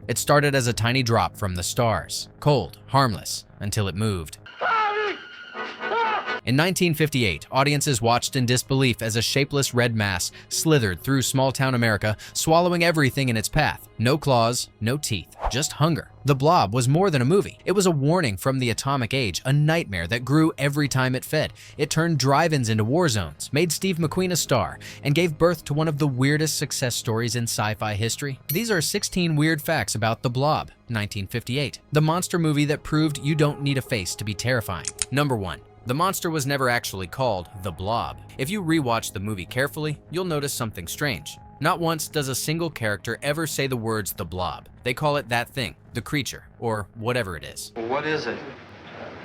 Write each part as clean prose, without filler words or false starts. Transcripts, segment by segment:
It started as a tiny drop from the stars, cold, harmless, until it moved. In 1958, audiences watched in disbelief as a shapeless red mass slithered through small-town America, swallowing everything in its path. No claws, no teeth, just hunger. The Blob was more than a movie. It was a warning from the atomic age, a nightmare that grew every time it fed. It turned drive-ins into war zones, made Steve McQueen a star, and gave birth to one of the weirdest success stories in sci-fi history. These are 16 weird facts about The Blob, 1958, the monster movie that proved you don't need a face to be terrifying. Number 1. The monster was never actually called the Blob. If you rewatch the movie carefully, you'll notice something strange. Not once does a single character ever say the words the Blob. They call it that thing, the creature, or whatever it is. What is it?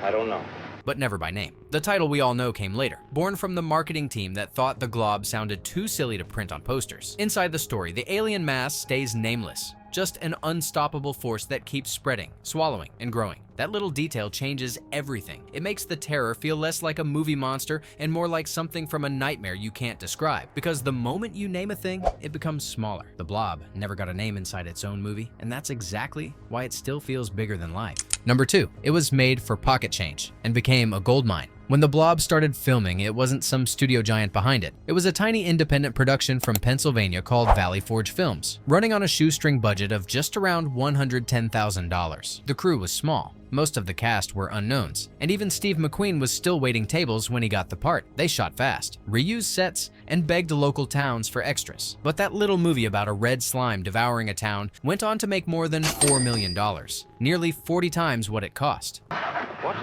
I don't know. But never by name. The title we all know came later, born from the marketing team that thought the Glob sounded too silly to print on posters. Inside the story, the alien mass stays nameless, just an unstoppable force that keeps spreading, swallowing, and growing. That little detail changes everything. It makes the terror feel less like a movie monster and more like something from a nightmare you can't describe. Because the moment you name a thing, it becomes smaller. The Blob never got a name inside its own movie, and that's exactly why it still feels bigger than life. Number 2, it was made for pocket change and became a goldmine. When the Blob started filming, it wasn't some studio giant behind it. It was a tiny independent production from Pennsylvania called Valley Forge Films, running on a shoestring budget of just around $110,000. The crew was small. Most of the cast were unknowns, and even Steve McQueen was still waiting tables when he got the part. They shot fast, reused sets, and begged local towns for extras. But that little movie about a red slime devouring a town went on to make more than $4 million, nearly 40 times what it cost. What?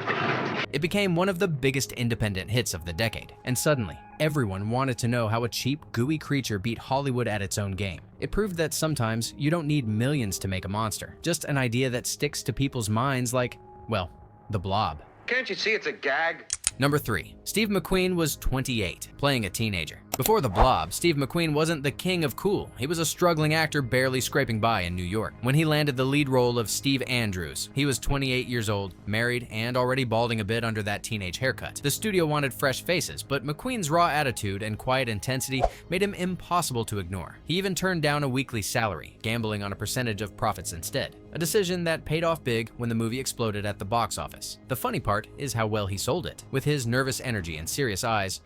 It became one of the biggest independent hits of the decade, and suddenly, everyone wanted to know how a cheap, gooey creature beat Hollywood at its own game. It proved that sometimes you don't need millions to make a monster, just an idea that sticks to people's minds like, well, the Blob. Can't you see it's a gag? Number 3. Steve McQueen was 28, playing a teenager. Before The Blob, Steve McQueen wasn't the king of cool. He was a struggling actor barely scraping by in New York. When he landed the lead role of Steve Andrews, he was 28 years old, married, and already balding a bit under that teenage haircut. The studio wanted fresh faces, but McQueen's raw attitude and quiet intensity made him impossible to ignore. He even turned down a weekly salary, gambling on a percentage of profits instead. A decision that paid off big when the movie exploded at the box office. The funny part is how well he sold it. With his nervous energy and serious eyes,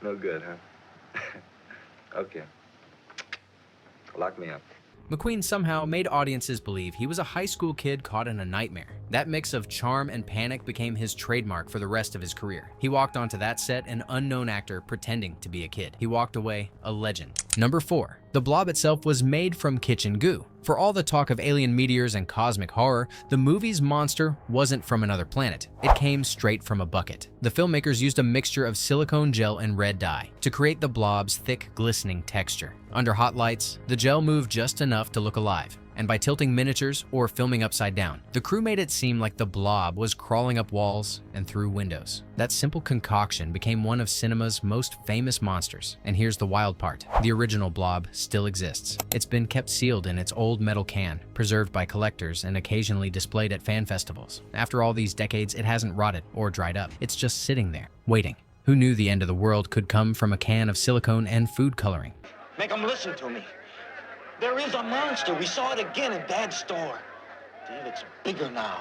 No good, huh? Okay. Lock me up. McQueen somehow made audiences believe he was a high school kid caught in a nightmare. That mix of charm and panic became his trademark for the rest of his career. He walked onto that set an unknown actor pretending to be a kid. He walked away a legend. Number 4. The Blob itself was made from kitchen goo. For all the talk of alien meteors and cosmic horror, the movie's monster wasn't from another planet. It came straight from a bucket. The filmmakers used a mixture of silicone gel and red dye to create the Blob's thick, glistening texture. Under hot lights, the gel moved just enough to look alive, and by tilting miniatures or filming upside down, the crew made it seem like the Blob was crawling up walls and through windows. That simple concoction became one of cinema's most famous monsters. And here's the wild part. The original Blob still exists. It's been kept sealed in its old metal can, preserved by collectors and occasionally displayed at fan festivals. After all these decades, it hasn't rotted or dried up. It's just sitting there, waiting. Who knew the end of the world could come from a can of silicone and food coloring? Make them listen to me. There is a monster. We saw it again in Dad's store. It's bigger now.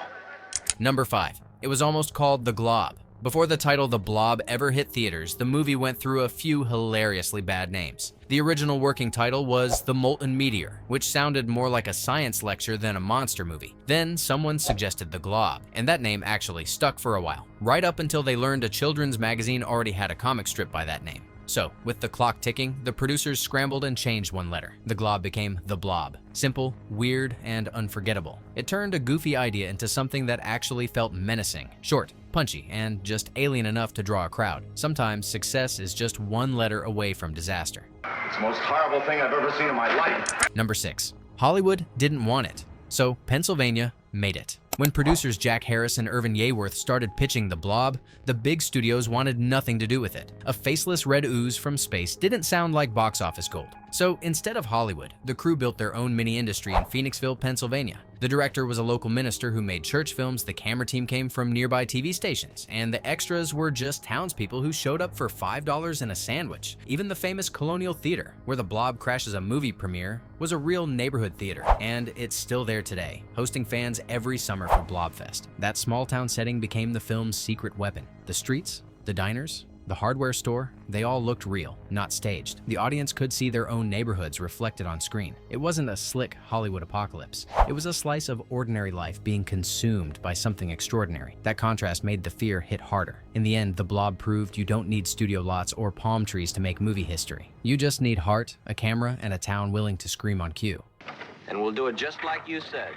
Number 5. It was almost called The Glob. Before the title The Blob ever hit theaters, the movie went through a few hilariously bad names. The original working title was The Molten Meteor, which sounded more like a science lecture than a monster movie. Then someone suggested The Glob, and that name actually stuck for a while, right up until they learned a children's magazine already had a comic strip by that name. So, with the clock ticking, the producers scrambled and changed one letter. The Glob became The Blob. Simple, weird, and unforgettable. It turned a goofy idea into something that actually felt menacing, short, punchy, and just alien enough to draw a crowd. Sometimes success is just one letter away from disaster. It's the most horrible thing I've ever seen in my life. Number 6. Hollywood didn't want it, so Pennsylvania made it. When producers Jack Harris and Irvin Yeaworth started pitching The Blob, the big studios wanted nothing to do with it. A faceless red ooze from space didn't sound like box office gold. So instead of Hollywood, the crew built their own mini industry in Phoenixville, Pennsylvania. The director was a local minister who made church films, the camera team came from nearby TV stations, and the extras were just townspeople who showed up for $5 and a sandwich. Even the famous Colonial Theater, where the Blob crashes a movie premiere, was a real neighborhood theater, and it's still there today, hosting fans every summer for Blobfest. That small-town setting became the film's secret weapon. The streets, the diners, the hardware store, they all looked real, not staged. The audience could see their own neighborhoods reflected on screen. It wasn't a slick Hollywood apocalypse. It was a slice of ordinary life being consumed by something extraordinary. That contrast made the fear hit harder. In the end, the Blob proved you don't need studio lots or palm trees to make movie history. You just need heart, a camera, and a town willing to scream on cue. And we'll do it just like you said.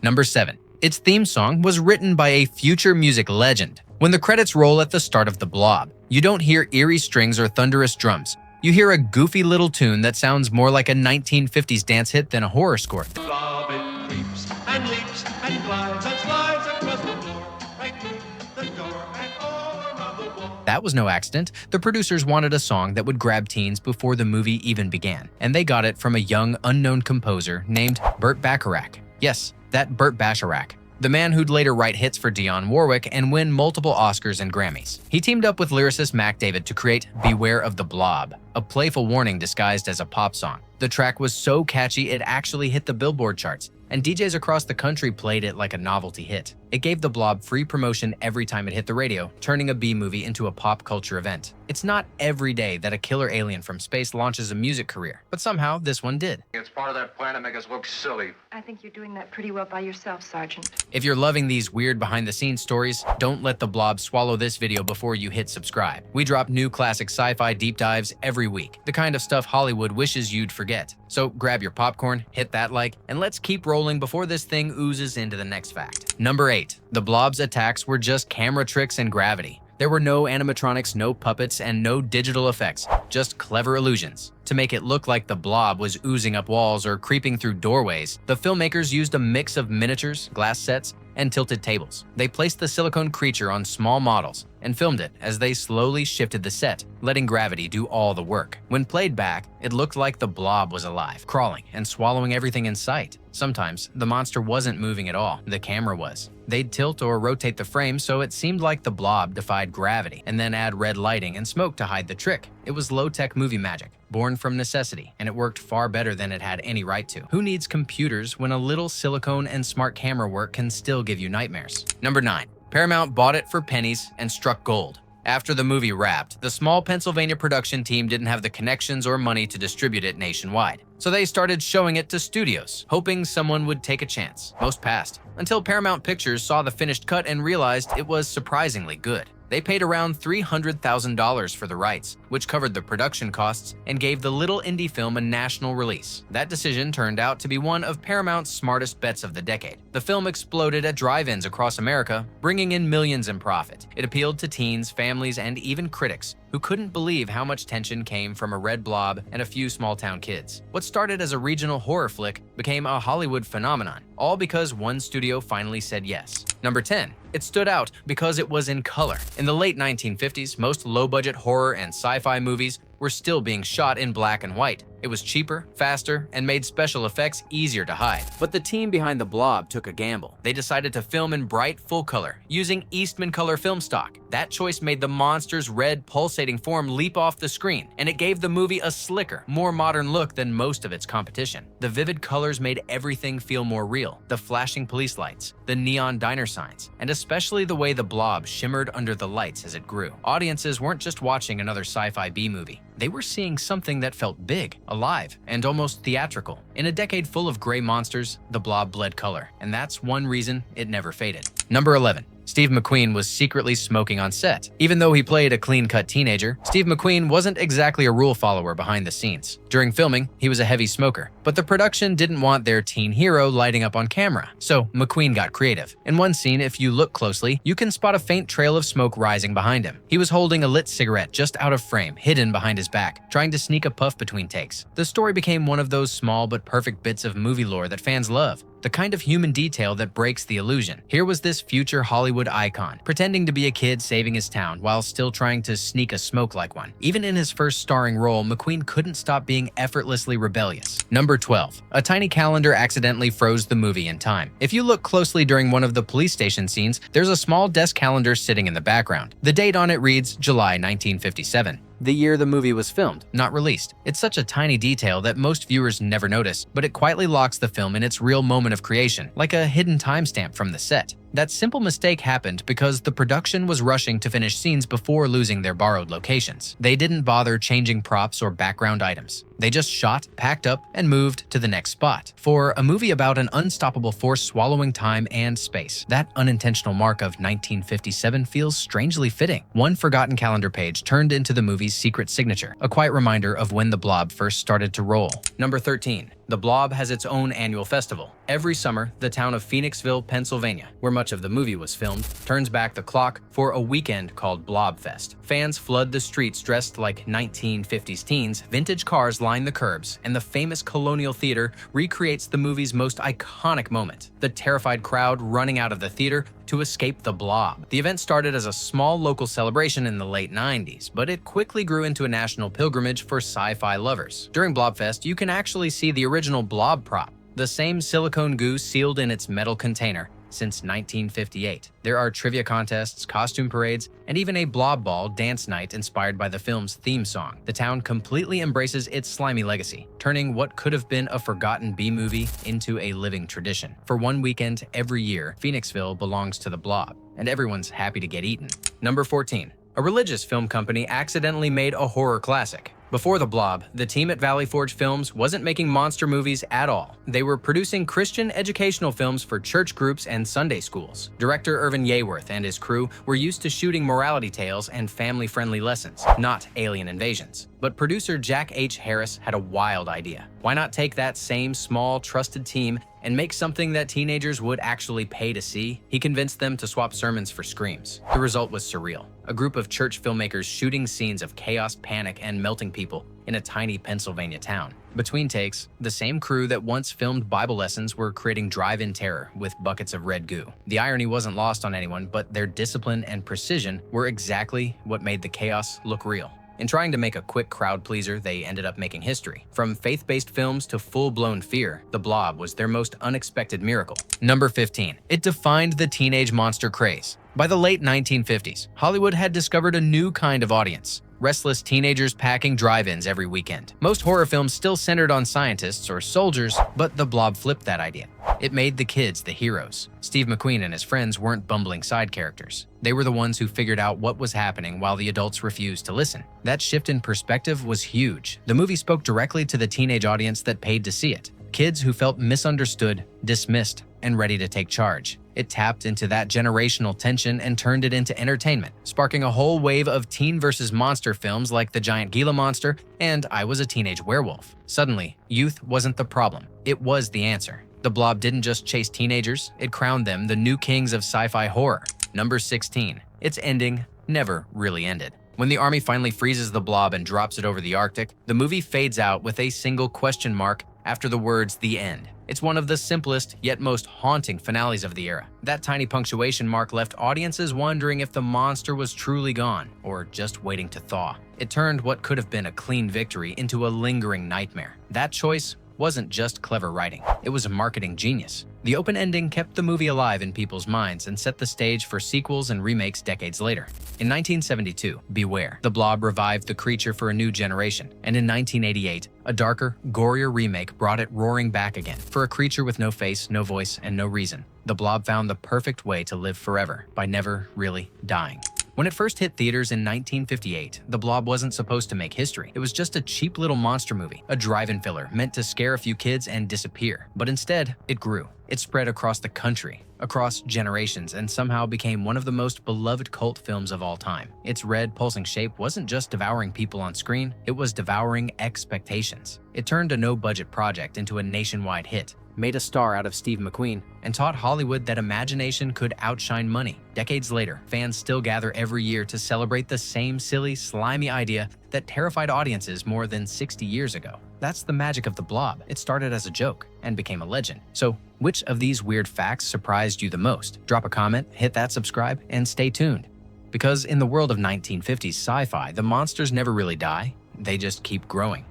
Number 7. Its theme song was written by a future music legend. When the credits roll at the start of The Blob, you don't hear eerie strings or thunderous drums. You hear a goofy little tune that sounds more like a 1950s dance hit than a horror score. Blob, it creeps and leaps and glides and slides across the floor, right through the door and all around the wall. That was no accident. The producers wanted a song that would grab teens before the movie even began, and they got it from a young, unknown composer named Burt Bacharach. Yes, that Burt Bacharach. The man who'd later write hits for Dionne Warwick and win multiple Oscars and Grammys. He teamed up with lyricist Mac David to create Beware of the Blob, a playful warning disguised as a pop song. The track was so catchy it actually hit the Billboard charts, and DJs across the country played it like a novelty hit. It gave the Blob free promotion every time it hit the radio, turning a B-movie into a pop culture event. It's not every day that a killer alien from space launches a music career, but somehow this one did. It's part of that plan to make us look silly. I think you're doing that pretty well by yourself, Sergeant. If you're loving these weird behind-the-scenes stories, don't let the Blob swallow this video before you hit subscribe. We drop new classic sci-fi deep dives every week, the kind of stuff Hollywood wishes you'd forget. So grab your popcorn, hit that like, and let's keep rolling before this thing oozes into the next fact. Number 8. The Blob's attacks were just camera tricks and gravity. There were no animatronics, no puppets, and no digital effects, just clever illusions. To make it look like the Blob was oozing up walls or creeping through doorways, the filmmakers used a mix of miniatures, glass sets, and tilted tables. They placed the silicone creature on small models and filmed it as they slowly shifted the set, letting gravity do all the work. When played back, it looked like the Blob was alive, crawling and swallowing everything in sight. Sometimes, the monster wasn't moving at all, the camera was. They'd tilt or rotate the frame so it seemed like the Blob defied gravity, and then add red lighting and smoke to hide the trick. It was low-tech movie magic, born from necessity, and it worked far better than it had any right to. Who needs computers when a little silicone and smart camera work can still give you nightmares? Number 9. Paramount bought it for pennies and struck gold. After the movie wrapped, the small Pennsylvania production team didn't have the connections or money to distribute it nationwide. So they started showing it to studios, hoping someone would take a chance. Most passed, until Paramount Pictures saw the finished cut and realized it was surprisingly good. They paid around $300,000 for the rights, which covered the production costs and gave the little indie film a national release. That decision turned out to be one of Paramount's smartest bets of the decade. The film exploded at drive-ins across America, bringing in millions in profit. It appealed to teens, families, and even critics who couldn't believe how much tension came from a red blob and a few small-town kids. What started as a regional horror flick became a Hollywood phenomenon, all because one studio finally said yes. Number 10. It stood out because it was in color. In the late 1950s, most low-budget horror and sci-fi movies were still being shot in black and white. It was cheaper, faster, and made special effects easier to hide. But the team behind The Blob took a gamble. They decided to film in bright, full color, using Eastman color film stock. That choice made the monster's red, pulsating form leap off the screen, and it gave the movie a slicker, more modern look than most of its competition. The vivid colors made everything feel more real. The flashing police lights, the neon diner signs, and especially the way the Blob shimmered under the lights as it grew. Audiences weren't just watching another sci-fi B-movie. They were seeing something that felt big, alive, and almost theatrical. In a decade full of gray monsters, the Blob bled color, and that's one reason it never faded. Number 11. Steve McQueen was secretly smoking on set. Even though he played a clean-cut teenager, Steve McQueen wasn't exactly a rule follower behind the scenes. During filming, he was a heavy smoker, but the production didn't want their teen hero lighting up on camera, so McQueen got creative. In one scene, if you look closely, you can spot a faint trail of smoke rising behind him. He was holding a lit cigarette just out of frame, hidden behind his back, trying to sneak a puff between takes. The story became one of those small but perfect bits of movie lore that fans love. the kind of human detail that breaks the illusion. Here was this future Hollywood icon, pretending to be a kid saving his town while still trying to sneak a smoke like one. Even in his first starring role, McQueen couldn't stop being effortlessly rebellious. Number 12. A tiny calendar accidentally froze the movie in time. If you look closely during one of the police station scenes, there's a small desk calendar sitting in the background. The date on it reads July 1957. The year the movie was filmed, not released. It's such a tiny detail that most viewers never notice, but it quietly locks the film in its real moment of creation, like a hidden timestamp from the set. That simple mistake happened because the production was rushing to finish scenes before losing their borrowed locations. They didn't bother changing props or background items. They just shot, packed up, and moved to the next spot. For a movie about an unstoppable force swallowing time and space, that unintentional mark of 1957 feels strangely fitting. One forgotten calendar page turned into the movie's secret signature, a quiet reminder of when the Blob first started to roll. Number 13. The Blob has its own annual festival. Every summer, the town of Phoenixville, Pennsylvania, where much of the movie was filmed, turns back the clock for a weekend called Blobfest. Fans flood the streets dressed like 1950s teens, vintage cars line the curbs, and the famous Colonial Theater recreates the movie's most iconic moment, the terrified crowd running out of the theater to escape the Blob. The event started as a small local celebration in the late 90s, but it quickly grew into a national pilgrimage for sci-fi lovers. During Blobfest, you can actually see the original Blob prop, the same silicone goo sealed in its metal container since 1958. There are trivia contests, costume parades, and even a Blob Ball dance night inspired by the film's theme song. The town completely embraces its slimy legacy, turning what could have been a forgotten B-movie into a living tradition. For one weekend every year, Phoenixville belongs to the Blob, and everyone's happy to get eaten. Number 14. A religious film company accidentally made a horror classic. Before The Blob, the team at Valley Forge Films wasn't making monster movies at all. They were producing Christian educational films for church groups and Sunday schools. Director Irvin Yeaworth and his crew were used to shooting morality tales and family-friendly lessons, not alien invasions. But producer Jack H. Harris had a wild idea. Why not take that same small, trusted team and make something that teenagers would actually pay to see? He convinced them to swap sermons for screams. The result was surreal. A group of church filmmakers shooting scenes of chaos, panic, and melting people in a tiny Pennsylvania town. Between takes, the same crew that once filmed Bible lessons were creating drive-in terror with buckets of red goo. The irony wasn't lost on anyone, but their discipline and precision were exactly what made the chaos look real. In trying to make a quick crowd pleaser, they ended up making history. From faith-based films to full-blown fear, The Blob was their most unexpected miracle. Number 15. It defined the teenage monster craze. By the late 1950s, Hollywood had discovered a new kind of audience. Restless teenagers packing drive-ins every weekend. Most horror films still centered on scientists or soldiers, but The Blob flipped that idea. It made the kids the heroes. Steve McQueen and his friends weren't bumbling side characters. They were the ones who figured out what was happening while the adults refused to listen. That shift in perspective was huge. The movie spoke directly to the teenage audience that paid to see it. Kids who felt misunderstood, dismissed, and ready to take charge. It tapped into that generational tension and turned it into entertainment, sparking a whole wave of teen versus monster films like The Giant Gila Monster and I Was a Teenage Werewolf. Suddenly, youth wasn't the problem, it was the answer. The Blob didn't just chase teenagers, it crowned them the new kings of sci-fi horror. Number 16. Its ending never really ended. When the army finally freezes the Blob and drops it over the Arctic, the movie fades out with a single question mark after the words "the end." It's one of the simplest yet most haunting finales of the era. That tiny punctuation mark left audiences wondering if the monster was truly gone or just waiting to thaw. It turned what could have been a clean victory into a lingering nightmare. That choice wasn't just clever writing, it was a marketing genius. The open ending kept the movie alive in people's minds and set the stage for sequels and remakes decades later. In 1972, Beware, The Blob revived the creature for a new generation, and in 1988, a darker, gorier remake brought it roaring back again. For a creature with no face, no voice, and no reason, The Blob found the perfect way to live forever by never really dying. When it first hit theaters in 1958, The Blob wasn't supposed to make history. It was just a cheap little monster movie, a drive-in filler meant to scare a few kids and disappear. But instead, it grew. It spread across the country, across generations, and somehow became one of the most beloved cult films of all time. Its red, pulsing shape wasn't just devouring people on screen, it was devouring expectations. It turned a no-budget project into a nationwide hit, made a star out of Steve McQueen, and taught Hollywood that imagination could outshine money. Decades later, fans still gather every year to celebrate the same silly, slimy idea that terrified audiences more than 60 years ago. That's the magic of the Blob. It started as a joke and became a legend. So, which of these weird facts surprised you the most? Drop a comment, hit that subscribe, and stay tuned. Because in the world of 1950s sci-fi, the monsters never really die, they just keep growing.